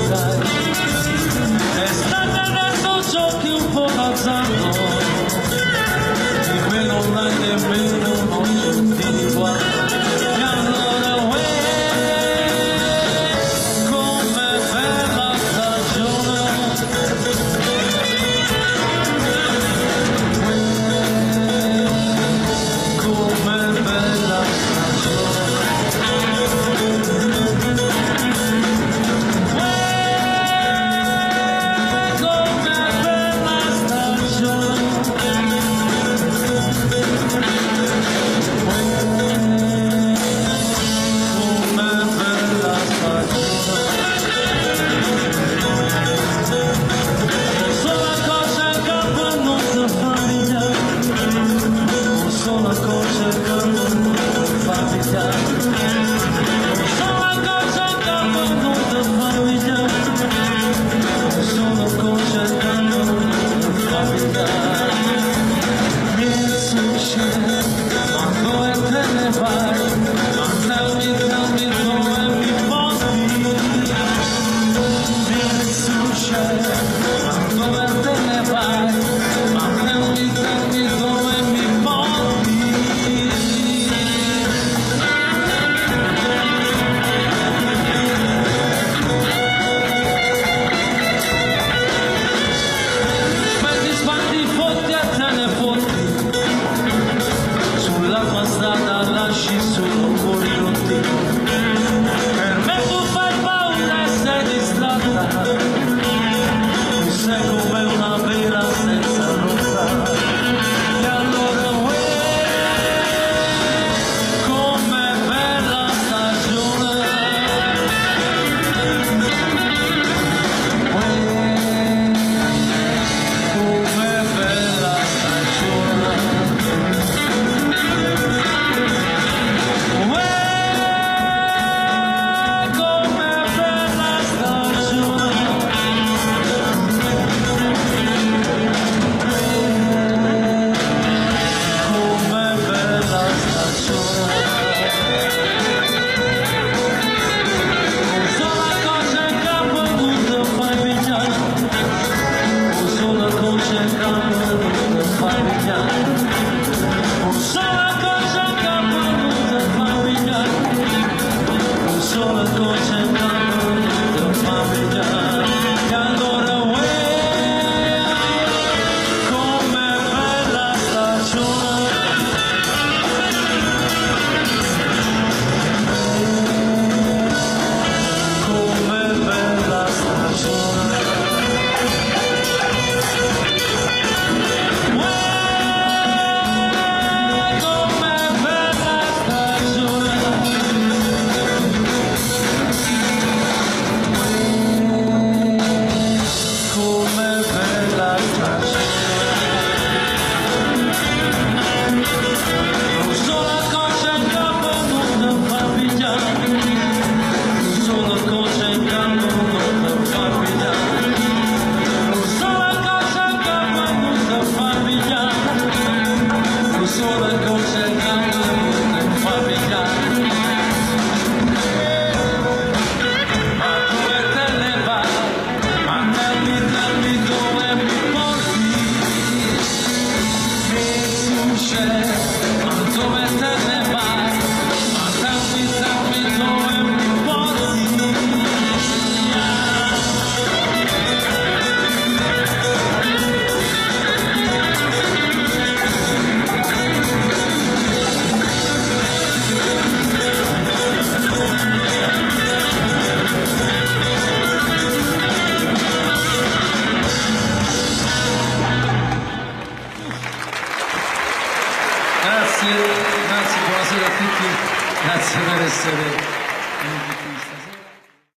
dai. Estate adesso giochi un po' d'azzardo, di me non hai nemmeno un di guardo. E allora com'è bella stagione, com'è bella stagione. Lasci solo corrotti, per me tu fai paura e sei distratta, tu sei come una vela senza rotta. E allora com'è bella stagione, com'è bella stagione. Grazie, buonasera a tutti, grazie per essere venuti qui stasera.